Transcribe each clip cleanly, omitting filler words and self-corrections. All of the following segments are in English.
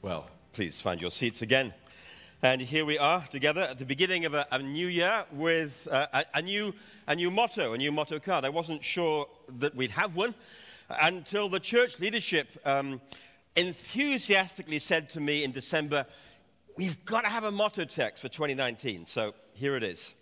Well, please find your seats again. And here we are together at the beginning of a new year with a new motto card. I wasn't sure that we'd have one until the church leadership enthusiastically said to me in December, we've got to have a motto text for 2019. So here it is.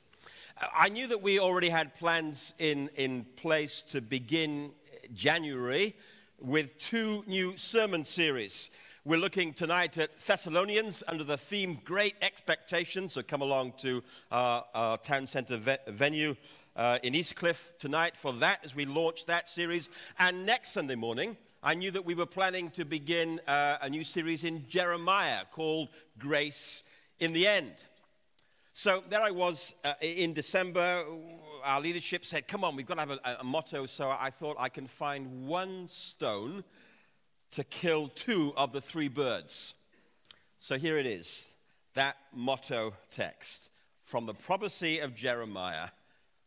I knew that we already had plans in place to begin January with two new sermon series. We're looking tonight at Thessalonians under the theme Great Expectations. So come along to our town centre venue in Eastcliff tonight for that as we launch that series. And next Sunday morning, I knew that we were planning to begin a new series in Jeremiah called Grace in the End. So there I was in December. Our leadership said, come on, we've got to have a motto. So I thought I can find one stone to kill two of the three birds. So here it is, that motto text from the prophecy of Jeremiah.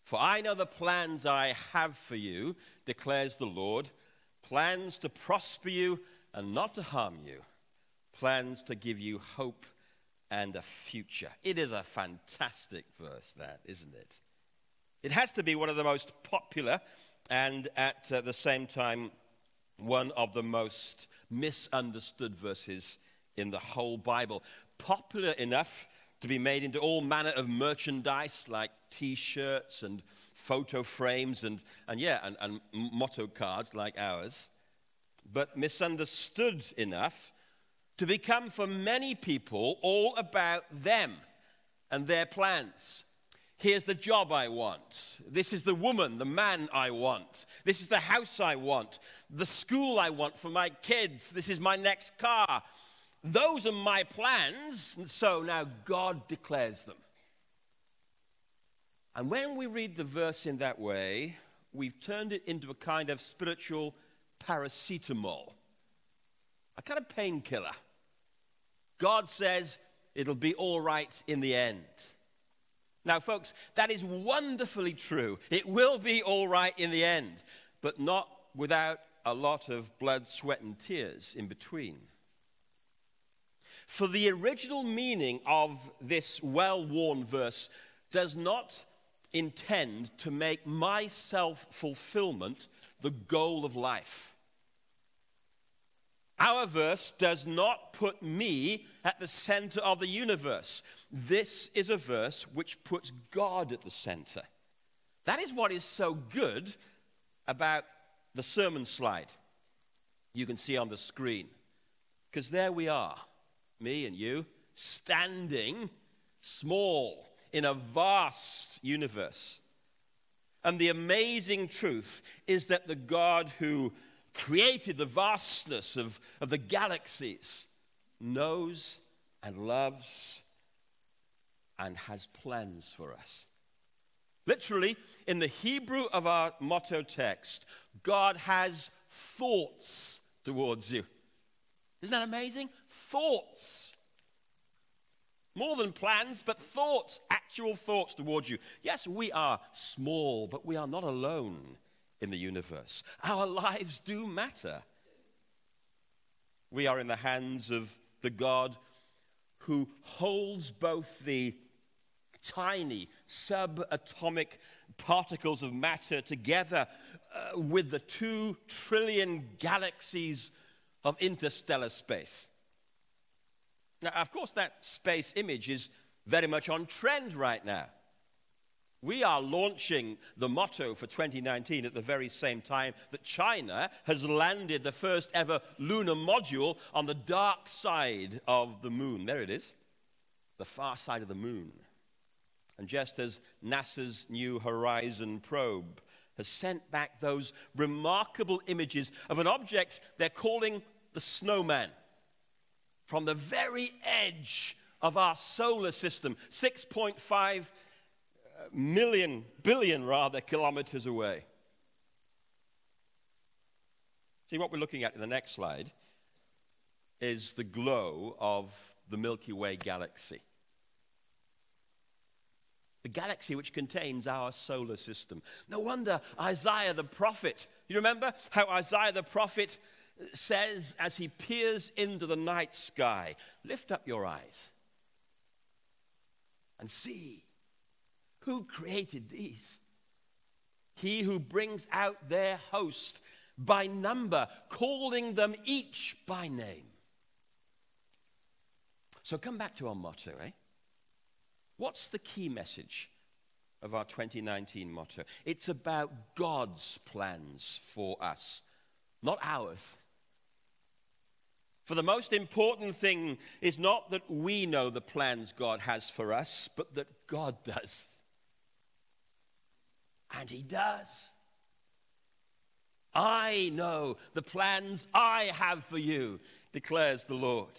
For I know the plans I have for you, declares the Lord, plans to prosper you and not to harm you, plans to give you hope and a future. It is a fantastic verse, that, isn't it? It has to be one of the most popular and at the same time one of the most misunderstood verses in the whole Bible. Popular enough to be made into all manner of merchandise like T-shirts and photo frames and motto cards like ours. But misunderstood enough to become for many people all about them and their plans. Here's the job I want. This is the woman, the man I want. This is the house I want. The school I want for my kids. This is my next car. Those are my plans. And so now God declares them. And when we read the verse in that way, we've turned it into a kind of spiritual paracetamol, a kind of painkiller. God says it'll be all right in the end. Now, folks, that is wonderfully true. It will be all right in the end, but not without a lot of blood, sweat, and tears in between. For the original meaning of this well-worn verse does not intend to make my self-fulfillment the goal of life. Our verse does not put me at the center of the universe. This is a verse which puts God at the center. That is what is so good about the sermon slide you can see on the screen. Because there we are, me and you, standing small in a vast universe. And the amazing truth is that the God who created the vastness of the galaxies knows and loves and has plans for us. Literally, in the Hebrew of our motto text, God has thoughts towards you. Isn't that amazing? Thoughts. More than plans, but thoughts, actual thoughts towards you. Yes, we are small, but we are not alone in the universe. Our lives do matter. We are in the hands of the God who holds both the tiny subatomic particles of matter together with the 2 trillion galaxies of interstellar space. Now, of course, that space image is very much on trend right now. We are launching the motto for 2019 at the very same time that China has landed the first ever lunar module on the dark side of the moon. There it is, the far side of the moon. And just as NASA's New Horizon probe has sent back those remarkable images of an object they're calling the snowman from the very edge of our solar system, 6.5 billion kilometers away. See, what we're looking at in the next slide is the glow of the Milky Way galaxy. The galaxy which contains our solar system. No wonder Isaiah the prophet, you remember how Isaiah the prophet says as he peers into the night sky, lift up your eyes and see who created these. He who brings out their host by number, calling them each by name. So come back to our motto, eh? What's the key message of our 2019 motto? It's about God's plans for us, not ours. For the most important thing is not that we know the plans God has for us, but that God does. And he does. I know the plans I have for you, declares the Lord.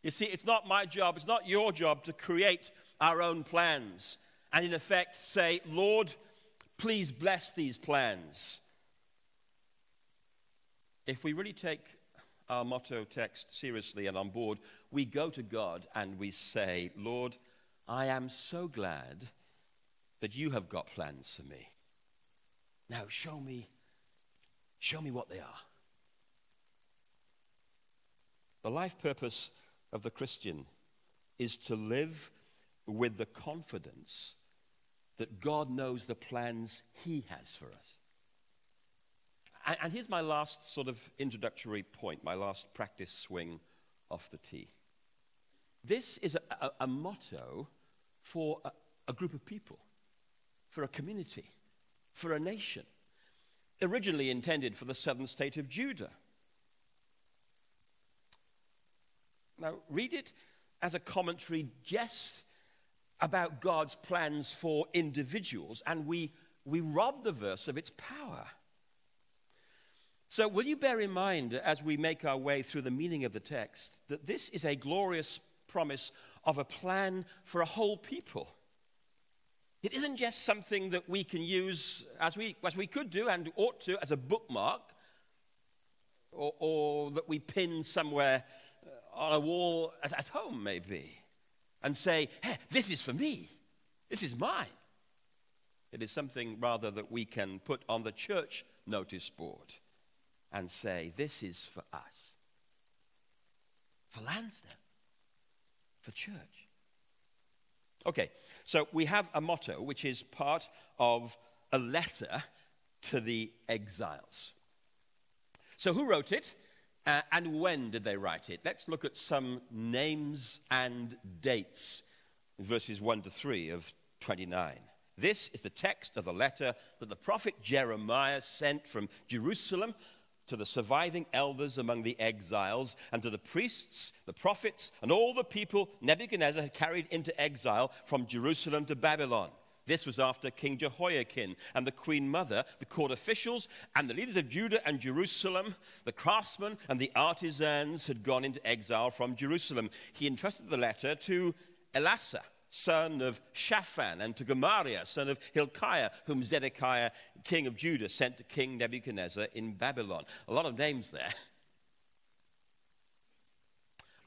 You see, it's not my job, it's not your job to create our own plans and in effect say, Lord, please bless these plans. If we really take our motto text seriously and on board, we go to God and we say, Lord, I am so glad that you have got plans for me. Now show me what they are. The life purpose of the Christian is to live with the confidence that God knows the plans he has for us. And here's my last sort of introductory point, my last practice swing off the tee. This is a motto for a group of people, for a community, for a nation, originally intended for the southern state of Judah. Now, read it as a commentary just about God's plans for individuals, and we rob the verse of its power. So will you bear in mind, as we make our way through the meaning of the text, that this is a glorious promise of a plan for a whole people? It isn't just something that we can use, as we could do and ought to, as a bookmark, or that we pin somewhere on a wall at home, maybe, and say, hey, this is for me. This is mine. It is something rather that we can put on the church notice board and say, this is for us. For Lansdowne. For church. Okay, so we have a motto which is part of a letter to the exiles. So who wrote it? And when did they write it? Let's look at some names and dates, verses 1 to 3 of 29. This is the text of the letter that the prophet Jeremiah sent from Jerusalem to the surviving elders among the exiles and to the priests, the prophets, and all the people Nebuchadnezzar had carried into exile from Jerusalem to Babylon. This was after King Jehoiakim and the queen mother, the court officials, and the leaders of Judah and Jerusalem, the craftsmen and the artisans had gone into exile from Jerusalem. He entrusted the letter to Elasah, son of Shaphan, and to Gemariah, son of Hilkiah, whom Zedekiah, king of Judah, sent to King Nebuchadnezzar in Babylon. A lot of names there.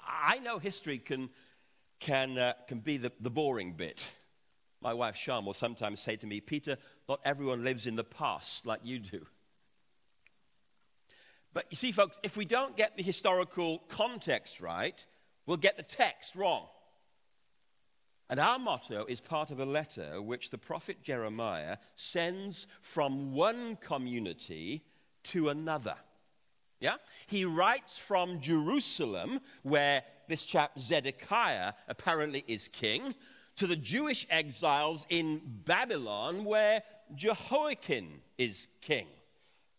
I know history can be the boring bit. My wife, Sharm, will sometimes say to me, Peter, not everyone lives in the past like you do. But you see, folks, if we don't get the historical context right, we'll get the text wrong. And our motto is part of a letter which the prophet Jeremiah sends from one community to another. Yeah? He writes from Jerusalem, where this chap Zedekiah apparently is king, to the Jewish exiles in Babylon, where Jehoiakim is king.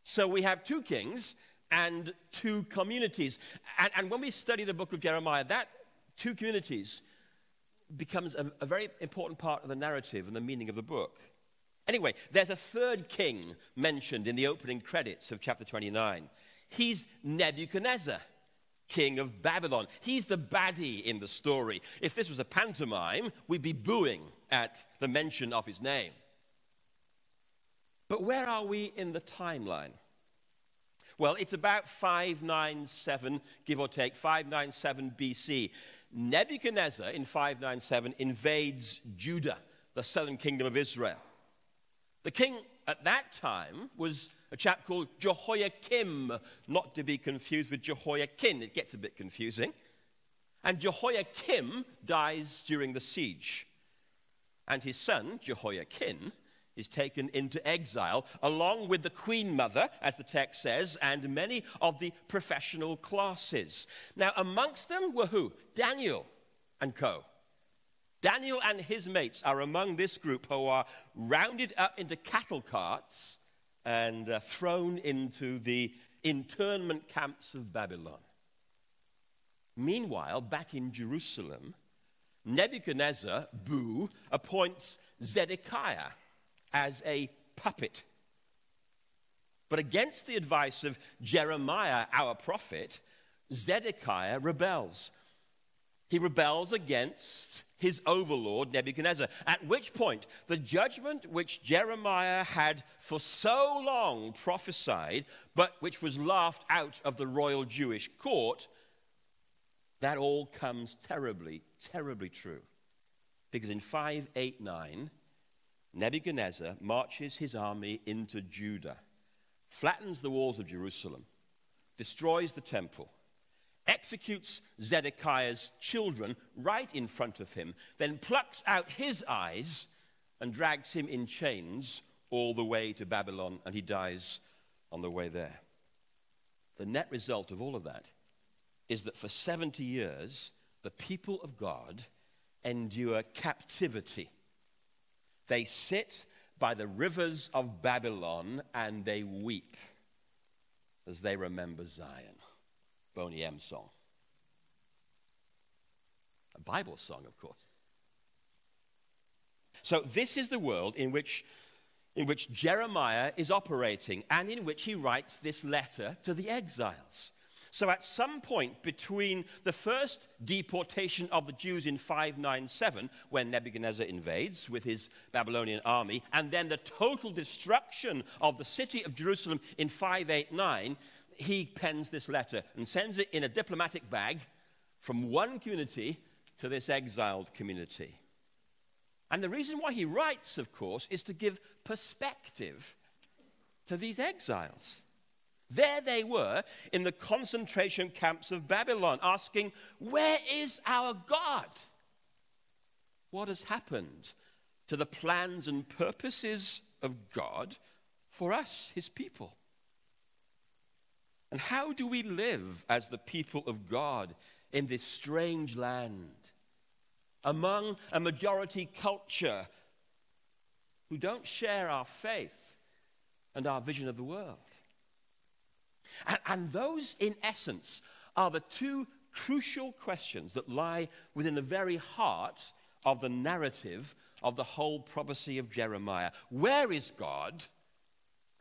So we have two kings and two communities. And when we study the book of Jeremiah, that two communities becomes a very important part of the narrative and the meaning of the book. Anyway, there's a third king mentioned in the opening credits of chapter 29. He's Nebuchadnezzar, king of Babylon. He's the baddie in the story. If this was a pantomime, we'd be booing at the mention of his name. But where are we in the timeline? Well, it's about 597, give or take, 597 BC. Nebuchadnezzar in 597 invades Judah, the southern kingdom of Israel. The king at that time was a chap called Jehoiakim, not to be confused with Jehoiakim. It gets a bit confusing. And Jehoiakim dies during the siege. And his son, Jehoiakim, is taken into exile, along with the queen mother, as the text says, and many of the professional classes. Now, amongst them were who? Daniel and co. Daniel and his mates are among this group who are rounded up into cattle carts and thrown into the internment camps of Babylon. Meanwhile, back in Jerusalem, Nebuchadnezzar, appoints Zedekiah as a puppet. But against the advice of Jeremiah, our prophet, Zedekiah rebels. He rebels against his overlord, Nebuchadnezzar, at which point the judgment which Jeremiah had for so long prophesied, but which was laughed out of the royal Jewish court, that all comes terribly, terribly true. Because in 589, Nebuchadnezzar marches his army into Judah, flattens the walls of Jerusalem, destroys the temple, executes Zedekiah's children right in front of him, then plucks out his eyes and drags him in chains all the way to Babylon, and he dies on the way there. The net result of all of that is that for 70 years, the people of God endure captivity. They sit by the rivers of Babylon and they weep as they remember Zion. Boney M song. A Bible song, of course. So this is the world in which Jeremiah is operating and in which he writes this letter to the exiles. So at some point between the first deportation of the Jews in 597, when Nebuchadnezzar invades with his Babylonian army, and then the total destruction of the city of Jerusalem in 589, he pens this letter and sends it in a diplomatic bag from one community to this exiled community. And the reason why he writes, of course, is to give perspective to these exiles. There they were in the concentration camps of Babylon, asking, where is our God? What has happened to the plans and purposes of God for us, his people? And how do we live as the people of God in this strange land, among a majority culture who don't share our faith and our vision of the world? And those, in essence, are the two crucial questions that lie within the very heart of the narrative of the whole prophecy of Jeremiah. Where is God,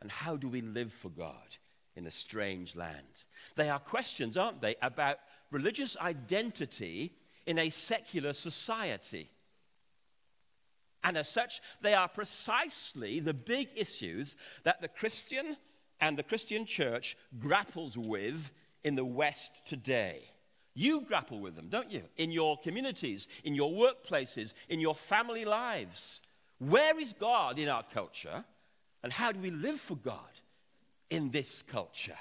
and how do we live for God in a strange land? They are questions, aren't they, about religious identity in a secular society. And as such, they are precisely the big issues that the Christian and the Christian church grapples with in the West today. You grapple with them, don't you? In your communities, in your workplaces, in your family lives. Where is God in our culture, and how do we live for God in this culture?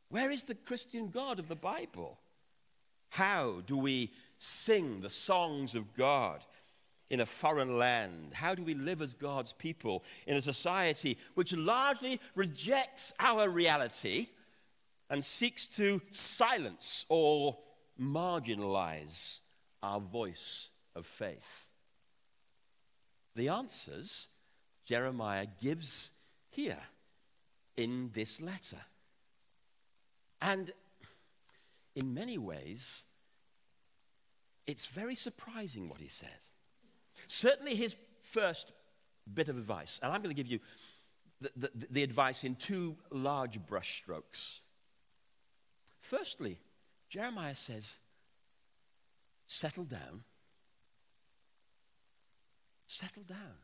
Where is the Christian God of the Bible? How do we sing the songs of God in a foreign land? How do we live as God's people in a society which largely rejects our reality and seeks to silence or marginalize our voice of faith? The answers Jeremiah gives here in this letter. And in many ways, it's very surprising what he says. Certainly his first bit of advice, and I'm going to give you the advice in two large brushstrokes. Firstly, Jeremiah says, settle down. Settle down.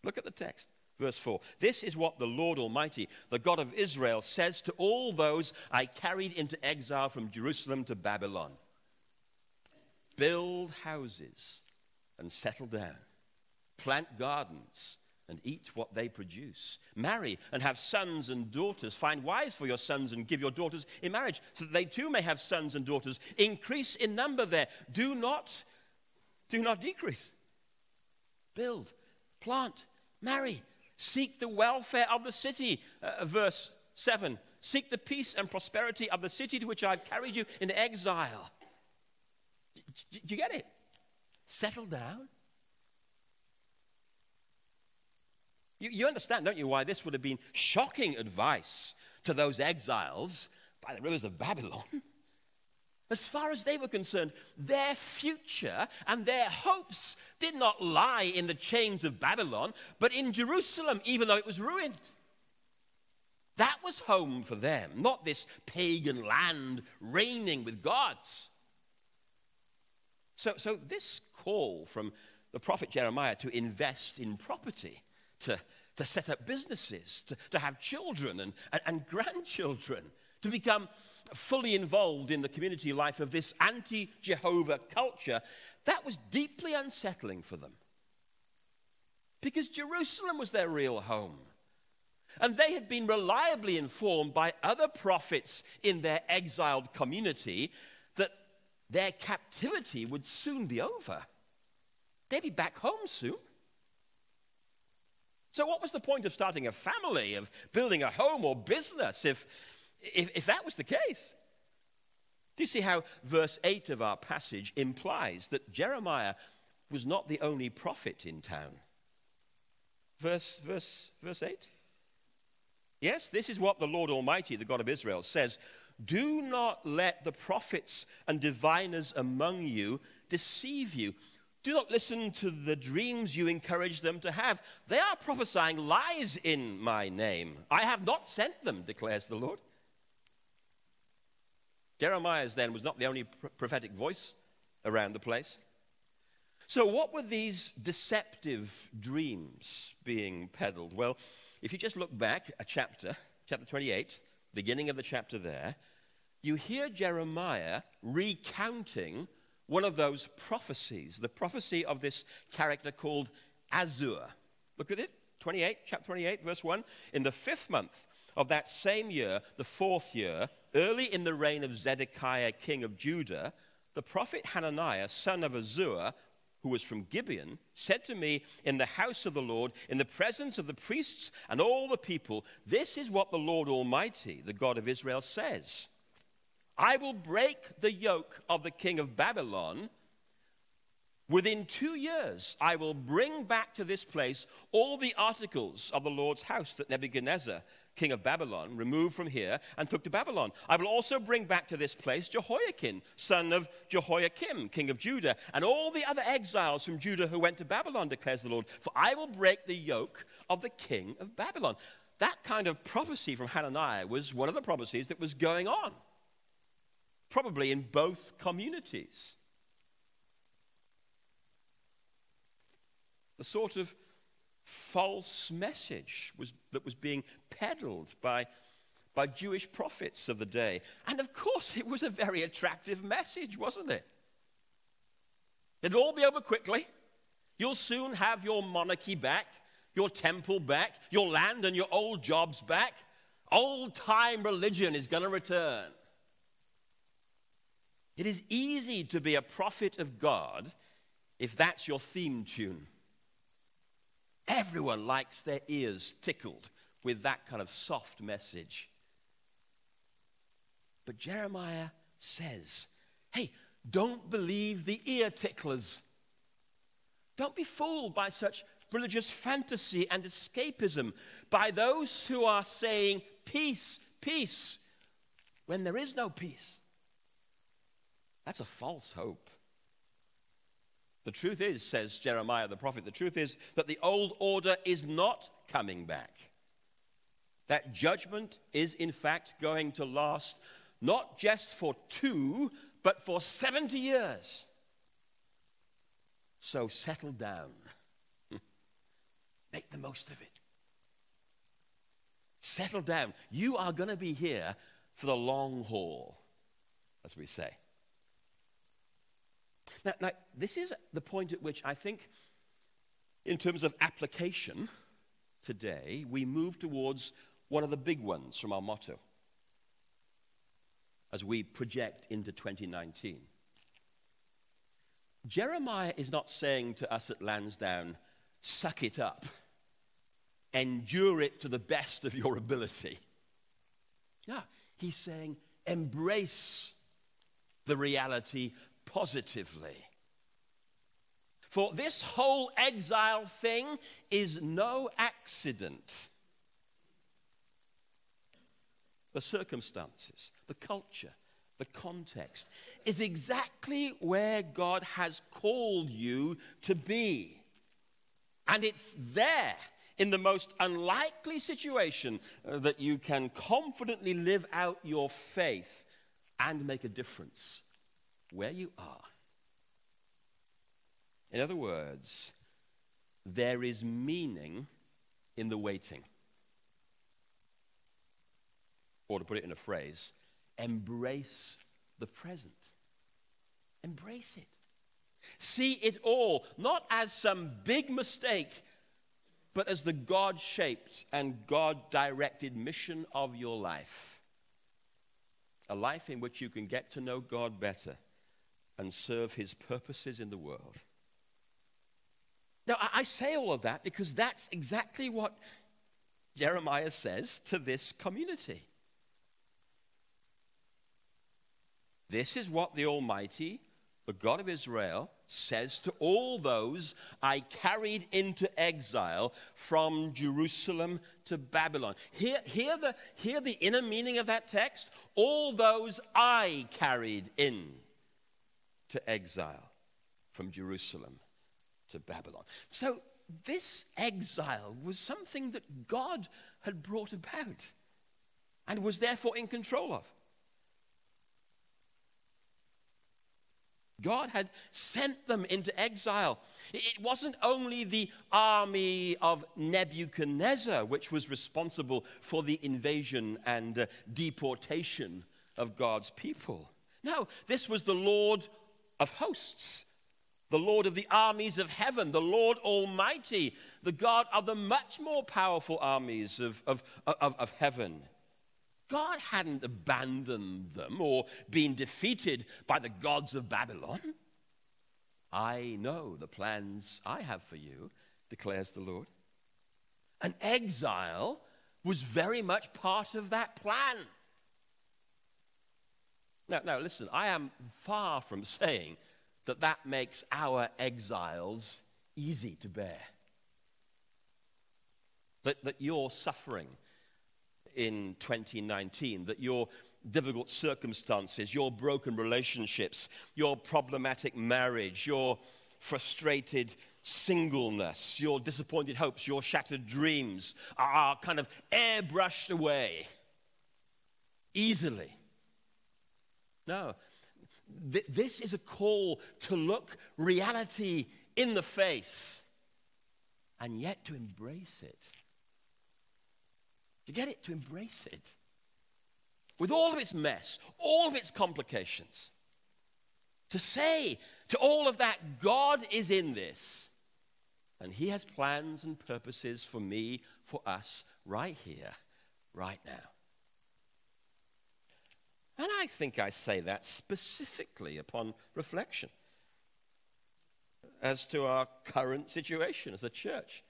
Look at the text, verse 4. This is what the Lord Almighty, the God of Israel, says to all those I carried into exile from Jerusalem to Babylon. Build houses and settle down. Plant gardens and eat what they produce. Marry and have sons and daughters. Find wives for your sons and give your daughters in marriage, so that they too may have sons and daughters. Increase in number there. Do not decrease. Build, plant, marry. Seek the welfare of the city. Verse 7. Seek the peace and prosperity of the city to which I've carried you in exile. Do you get it? Settle down. You understand, don't you, why this would have been shocking advice to those exiles by the rivers of Babylon? As far as they were concerned, their future and their hopes did not lie in the chains of Babylon, but in Jerusalem, even though it was ruined. That was home for them, not this pagan land reigning with gods. So this call from the prophet Jeremiah to invest in property, to set up businesses, to have children and grandchildren, to become fully involved in the community life of this anti-Jehovah culture, that was deeply unsettling for them. Because Jerusalem was their real home. And they had been reliably informed by other prophets in their exiled community that their captivity would soon be over. They'd be back home soon. So what was the point of starting a family, of building a home or business if that was the case? Do you see how verse 8 of our passage implies that Jeremiah was not the only prophet in town? Verse 8. Yes, this is what the Lord Almighty, the God of Israel, says. Do not let the prophets and diviners among you deceive you. Do not listen to the dreams you encourage them to have. They are prophesying lies in my name. I have not sent them, declares the Lord. Jeremiah's then was not the only prophetic voice around the place. So what were these deceptive dreams being peddled? Well, if you just look back a chapter 28, beginning of the chapter there, you hear Jeremiah recounting one of those prophecies, the prophecy of this character called Azur. Look at it, chapter 28, verse 1. In the 5th month of that same year, the 4th year, early in the reign of Zedekiah, king of Judah, the prophet Hananiah, son of Azur, who was from Gibeon, said to me in the house of the Lord, in the presence of the priests and all the people, this is what the Lord Almighty, the God of Israel, says. I will break the yoke of the king of Babylon. Within 2 years, I will bring back to this place all the articles of the Lord's house that Nebuchadnezzar, king of Babylon, removed from here and took to Babylon. I will also bring back to this place Jehoiakim, son of Jehoiakim, king of Judah, and all the other exiles from Judah who went to Babylon, declares the Lord. For I will break the yoke of the king of Babylon. That kind of prophecy from Hananiah was one of the prophecies that was going on, probably in both communities. The sort of false message that was being peddled by Jewish prophets of the day. And of course, it was a very attractive message, wasn't it? It'll all be over quickly. You'll soon have your monarchy back, your temple back, your land and your old jobs back. Old-time religion is going to return. It is easy to be a prophet of God if that's your theme tune. Everyone likes their ears tickled with that kind of soft message. But Jeremiah says, hey, don't believe the ear ticklers. Don't be fooled by such religious fantasy and escapism, by those who are saying peace, peace, when there is no peace. That's a false hope. The truth is, says Jeremiah the prophet, the truth is that the old order is not coming back. That judgment is in fact going to last not just for 2, but for 70 years. So settle down. Make the most of it. Settle down. You are going to be here for the long haul, as we say. Now, this is the point at which I think, in terms of application, today, we move towards one of the big ones from our motto as we project into 2019. Jeremiah is not saying to us at Lansdowne, suck it up, endure it to the best of your ability. No, he's saying, embrace the reality positively. For this whole exile thing is no accident. The circumstances, the culture, the context is exactly where God has called you to be. And it's there, in the most unlikely situation, that you can confidently live out your faith and make a difference where you are. In other words, there is meaning in the waiting. Or to put it in a phrase, embrace the present. Embrace it. See it all, not as some big mistake, but as the God-shaped and God-directed mission of your life. A life in which you can get to know God better and serve his purposes in the world. Now, I say all of that because that's exactly what Jeremiah says to this community. This is what the Almighty, the God of Israel, says to all those I carried into exile from Jerusalem to Babylon. Hear the inner meaning of that text. All those I carried in to exile from Jerusalem to Babylon. So this exile was something that God had brought about and was therefore in control of. God had sent them into exile. It wasn't only the army of Nebuchadnezzar which was responsible for the invasion and deportation of God's people. No, this was the Lord of hosts, the Lord of the armies of heaven, the Lord Almighty, the God of the much more powerful armies of heaven. God hadn't abandoned them or been defeated by the gods of Babylon. I know the plans I have for you, declares the Lord. An exile was very much part of that plan. Now, listen, I am far from saying that makes our exiles easy to bear. That your suffering in 2019, that your difficult circumstances, your broken relationships, your problematic marriage, your frustrated singleness, your disappointed hopes, your shattered dreams are kind of airbrushed away easily. No, this is a call to look reality in the face and yet to embrace it. You get it? To embrace it. With all of its mess, all of its complications. To say to all of that, God is in this. And he has plans and purposes for me, for us, right here, right now. And I think I say that specifically upon reflection as to our current situation as a church.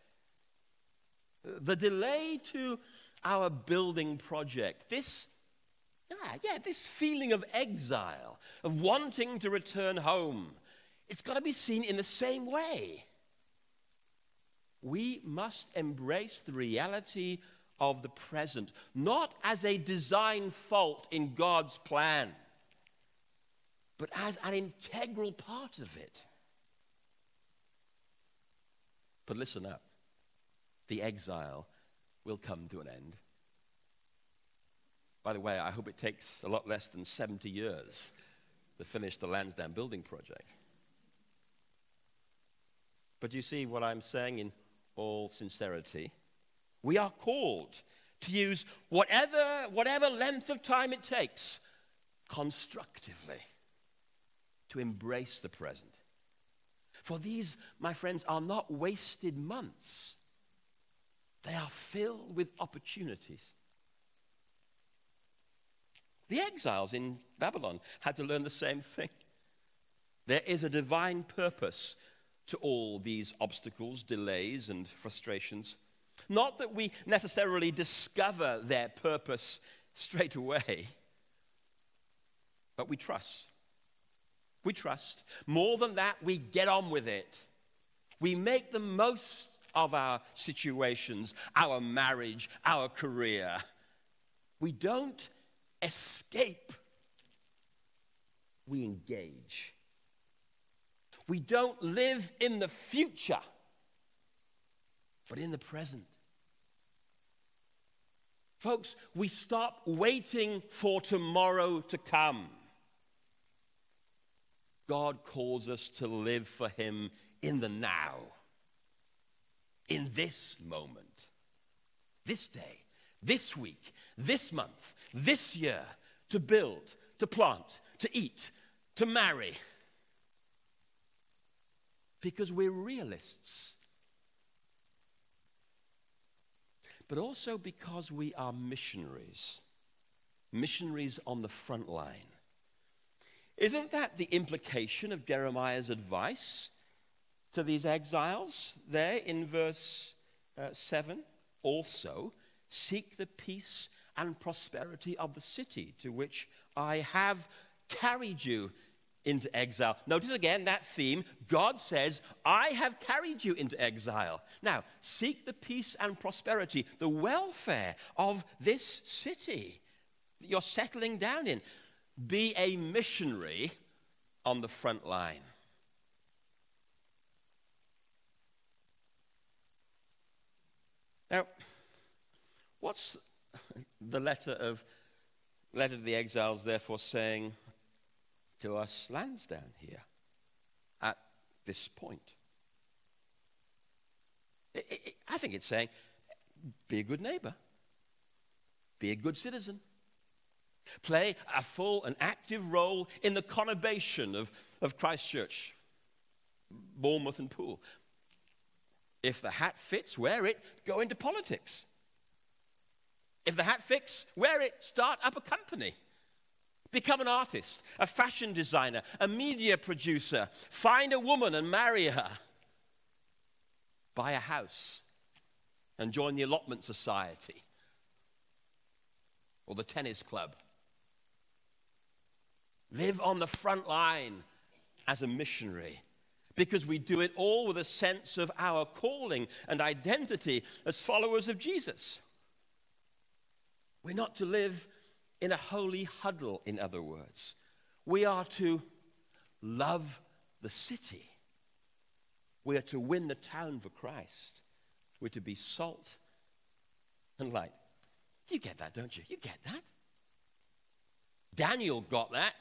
The delay to our building project, this feeling of exile, of wanting to return home, it's got to be seen in the same way. We must embrace the reality of the present, not as a design fault in God's plan, but as an integral part of it. But listen up, the exile will come to an end. By the way, I hope it takes a lot less than 70 years to finish the Lansdowne building project. But you see what I'm saying in all sincerity? We are called to use whatever length of time it takes constructively to embrace the present. For these, my friends, are not wasted months. They are filled with opportunities. The exiles in Babylon had to learn the same thing. There is a divine purpose to all these obstacles, delays, and frustrations. Not that we necessarily discover their purpose straight away, but we trust. We trust. More than that, we get on with it. We make the most of our situations, our marriage, our career. We don't escape. We engage. We don't live in the future, but in the present. Folks, we stop waiting for tomorrow to come. God calls us to live for him in the now, in this moment, this day, this week, this month, this year, to build, to plant, to eat, to marry. Because we're realists. But also because we are missionaries. Missionaries on the front line. Isn't that the implication of Jeremiah's advice to these exiles there in verse 7? Also, seek the peace and prosperity of the city to which I have carried you into exile. Notice again that theme. God says, I have carried you into exile. Now, seek the peace and prosperity, the welfare of this city that you're settling down in. Be a missionary on the front line. Now, what's the letter to the exiles therefore saying to us Lansdowne here at this point? I think it's saying, be a good neighbor. Be a good citizen. Play a full and active role in the conurbation of Christchurch, Bournemouth and Poole. If the hat fits, wear it, go into politics. If the hat fits, wear it, start up a company. Become an artist, a fashion designer, a media producer. Find a woman and marry her. Buy a house and join the allotment society or the tennis club. Live on the front line as a missionary, because we do it all with a sense of our calling and identity as followers of Jesus. We're not to live in a holy huddle, in other words. We are to love the city. We are to win the town for Christ. We're to be salt and light. You get that, don't you? You get that? Daniel got that.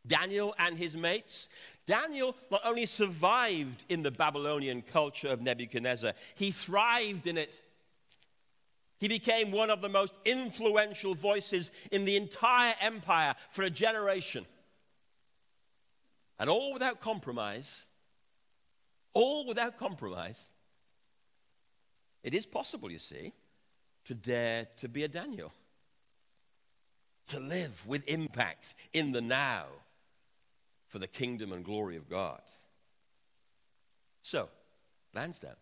Daniel and his mates. Daniel not only survived in the Babylonian culture of Nebuchadnezzar, he thrived in it. He became one of the most influential voices in the entire empire for a generation. And all without compromise. All without compromise. It is possible, you see, to dare to be a Daniel. To live with impact in the now for the kingdom and glory of God. So, Lansdowne,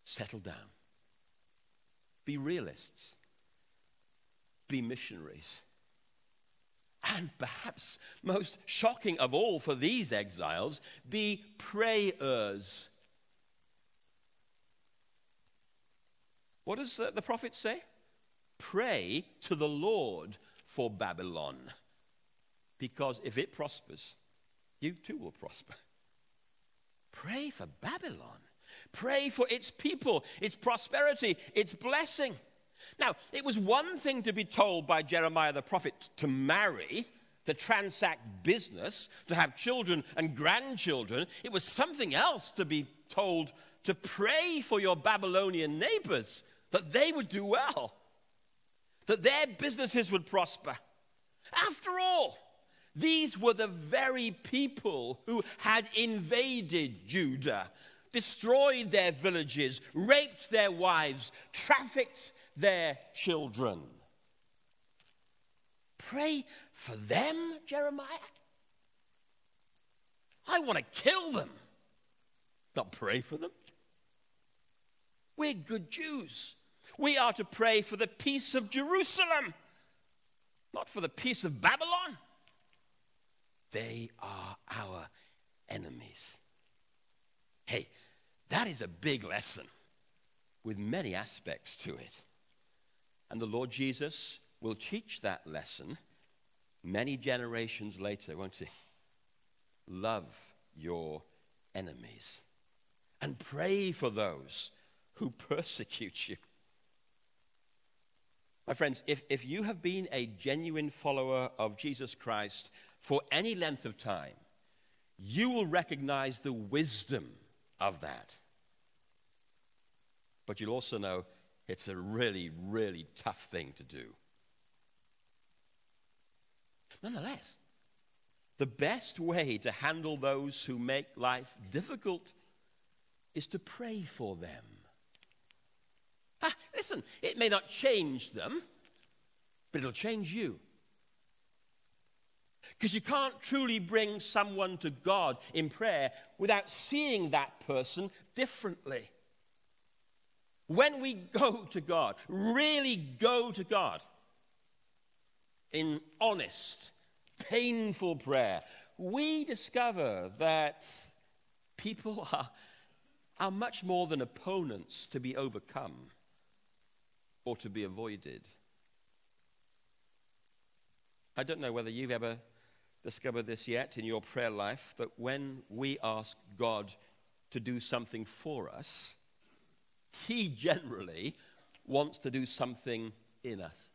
settle down. Be realists. Be missionaries. And perhaps most shocking of all for these exiles, be prayers. What does the prophet say? Pray to the Lord for Babylon. Because if it prospers, you too will prosper. Pray for Babylon. Pray for its people, its prosperity, its blessing. Now, it was one thing to be told by Jeremiah the prophet to marry, to transact business, to have children and grandchildren. It was something else to be told to pray for your Babylonian neighbors, that they would do well, that their businesses would prosper. After all, these were the very people who had invaded Judah, destroyed their villages, raped their wives, trafficked their children. Pray for them, Jeremiah? I want to kill them, not pray for them. We're good Jews. We are to pray for the peace of Jerusalem, not for the peace of Babylon. They are our enemies. Hey, that is a big lesson with many aspects to it. And the Lord Jesus will teach that lesson many generations later, won't he? Love your enemies and pray for those who persecute you. My friends, if you have been a genuine follower of Jesus Christ for any length of time, you will recognize the wisdom of that. But you'll also know it's a really, really tough thing to do. Nonetheless, the best way to handle those who make life difficult is to pray for them. Listen, it may not change them, but it'll change you. Because you can't truly bring someone to God in prayer without seeing that person differently. When we go to God, really go to God in honest, painful prayer, we discover that people are much more than opponents to be overcome or to be avoided. I don't know whether you've ever discovered this yet in your prayer life, that when we ask God to do something for us, he generally wants to do something in us.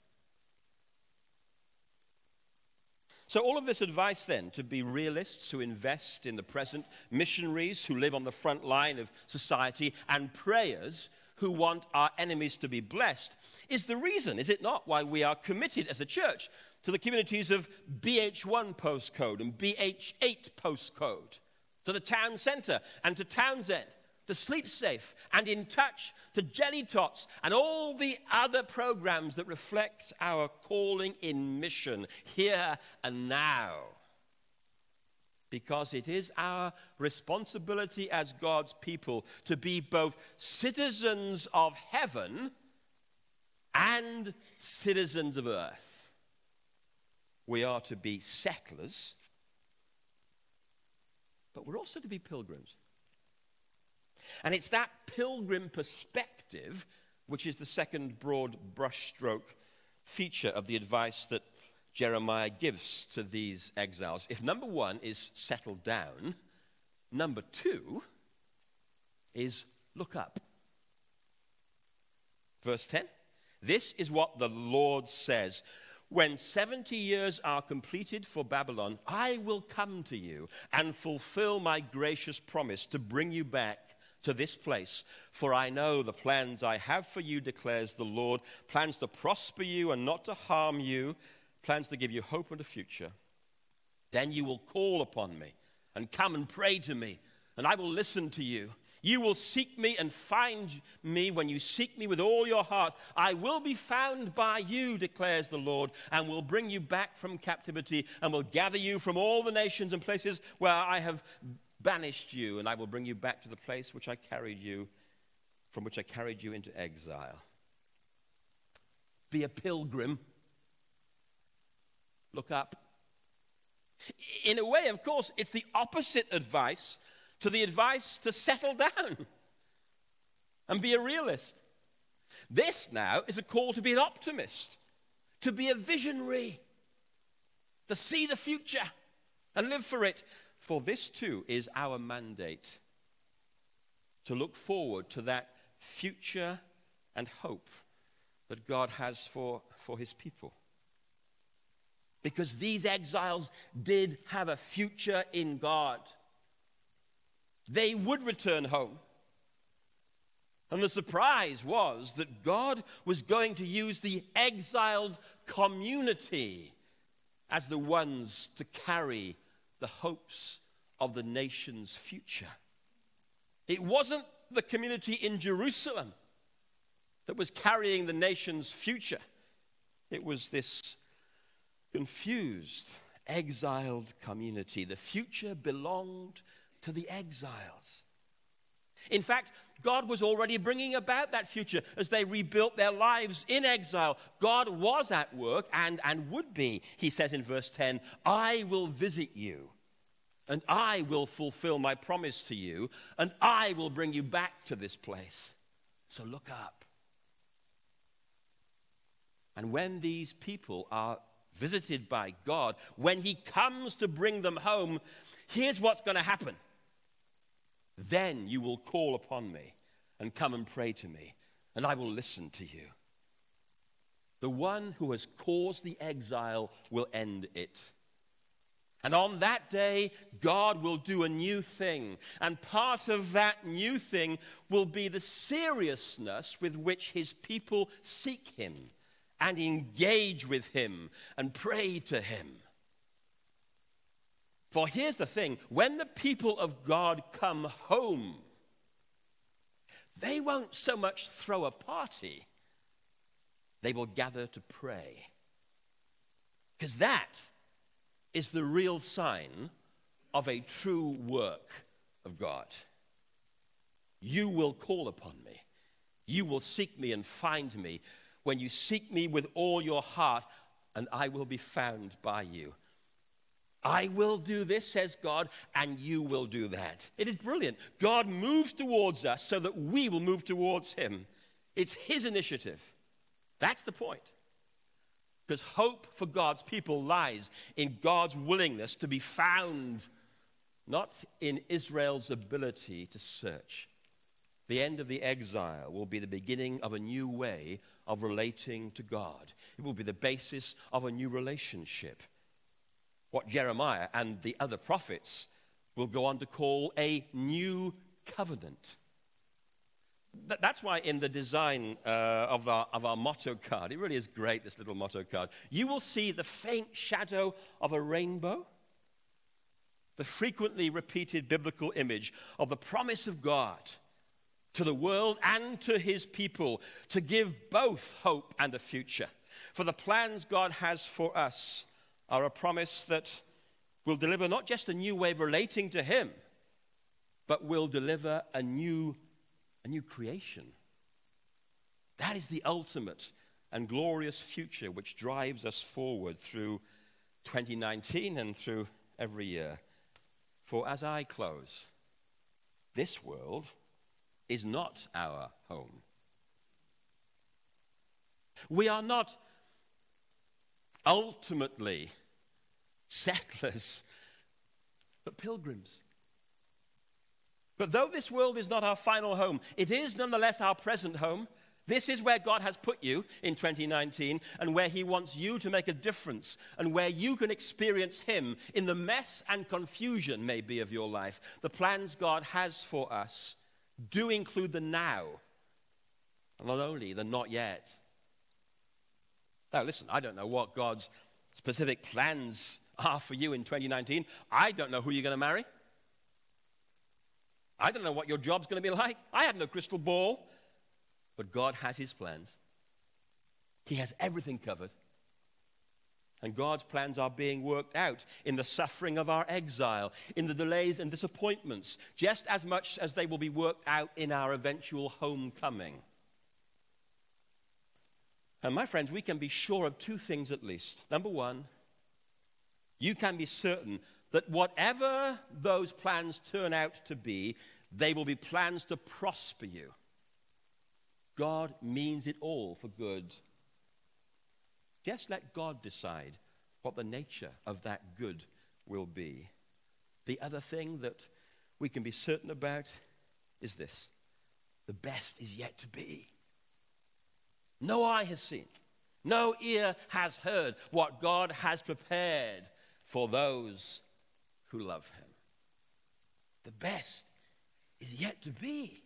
So all of this advice then, to be realists who invest in the present, missionaries who live on the front line of society, and prayers who want our enemies to be blessed, is the reason, is it not, why we are committed as a church to the communities of BH1 postcode and BH8 postcode, to the town centre and to Townsend, to Sleep Safe and In Touch, to Jelly Tots, and all the other programs that reflect our calling in mission here and now. Because it is our responsibility as God's people to be both citizens of heaven and citizens of earth. We are to be settlers, but we're also to be pilgrims. And it's that pilgrim perspective which is the second broad brushstroke feature of the advice that Jeremiah gives to these exiles. If number one is settle down, number two is look up. Verse 10, this is what the Lord says. When 70 years are completed for Babylon, I will come to you and fulfill my gracious promise to bring you back to this place. For I know the plans I have for you, declares the Lord, plans to prosper you and not to harm you, plans to give you hope and a future. Then you will call upon me and come and pray to me, and I will listen to you. You will seek me and find me when you seek me with all your heart. I will be found by you, declares the Lord, and will bring you back from captivity, and will gather you from all the nations and places where I have banished you, and I will bring you back to the place from which I carried you into exile. Be a pilgrim. Look up. In a way, of course, it's the opposite advice to the advice to settle down and be a realist. This now is a call to be an optimist, to be a visionary, to see the future and live for it. For this too is our mandate, to look forward to that future and hope that God has for his people. Because these exiles did have a future in God. They would return home. And the surprise was that God was going to use the exiled community as the ones to carry the hopes of the nation's future. It wasn't the community in Jerusalem that was carrying the nation's future. It was this confused, exiled community. The future belonged to the exiles. In fact, God was already bringing about that future as they rebuilt their lives in exile. God was at work and would be. He says in verse 10, I will visit you, and I will fulfill my promise to you, and I will bring you back to this place. So look up. And when these people are visited by God, when he comes to bring them home, here's what's going to happen. Then you will call upon me and come and pray to me, and I will listen to you. The one who has caused the exile will end it. And on that day, God will do a new thing. And part of that new thing will be the seriousness with which his people seek him and engage with him and pray to him. For here's the thing, when the people of God come home, they won't so much throw a party, they will gather to pray. Because that is the real sign of a true work of God. You will call upon me. You will seek me and find me when you seek me with all your heart, and I will be found by you. I will do this, says God, and you will do that. It is brilliant. God moves towards us so that we will move towards him. It's his initiative. That's the point. Because hope for God's people lies in God's willingness to be found, not in Israel's ability to search. The end of the exile will be the beginning of a new way of relating to God. It will be the basis of a new relationship. What Jeremiah and the other prophets will go on to call a new covenant. That's why in the design of our motto card, it really is great, this little motto card, you will see the faint shadow of a rainbow, the frequently repeated biblical image of the promise of God to the world and to his people to give both hope and a future. For the plans God has for us are a promise that will deliver not just a new way of relating to him, but will deliver a new creation. That is the ultimate and glorious future which drives us forward through 2019 and through every year. For as I close, this world is not our home. We are not ultimately settlers, but pilgrims. But though this world is not our final home, it is nonetheless our present home. This is where God has put you in 2019 and where he wants you to make a difference and where you can experience him in the mess and confusion maybe of your life. The plans God has for us do include the now, and not only the not yet. Now listen, I don't know what God's specific plans are for you in 2019. I don't know who you're going to marry. I don't know what your job's going to be like. I have no crystal ball. But God has his plans. He has everything covered. And God's plans are being worked out in the suffering of our exile, in the delays and disappointments, just as much as they will be worked out in our eventual homecoming. And my friends, we can be sure of two things at least. Number one, you can be certain that whatever those plans turn out to be, they will be plans to prosper you. God means it all for good. Just let God decide what the nature of that good will be. The other thing that we can be certain about is this: the best is yet to be. No eye has seen, no ear has heard what God has prepared for those who love him. The best is yet to be.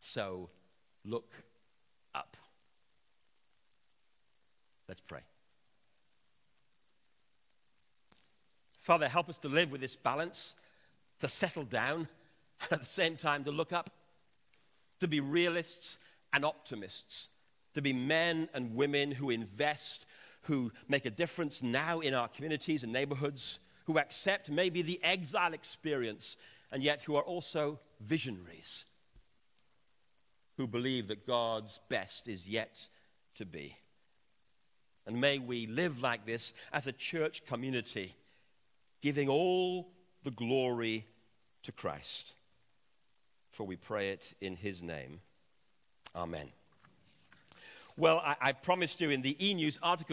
So look up. Let's pray. Father, help us to live with this balance, to settle down at the same time to look up, to be realists and optimists, to be men and women who invest, who make a difference now in our communities and neighborhoods, who accept maybe the exile experience, and yet who are also visionaries, who believe that God's best is yet to be. And may we live like this as a church community, giving all the glory to Christ. For we pray it in his name. Amen. Well, I promised you in the E! News article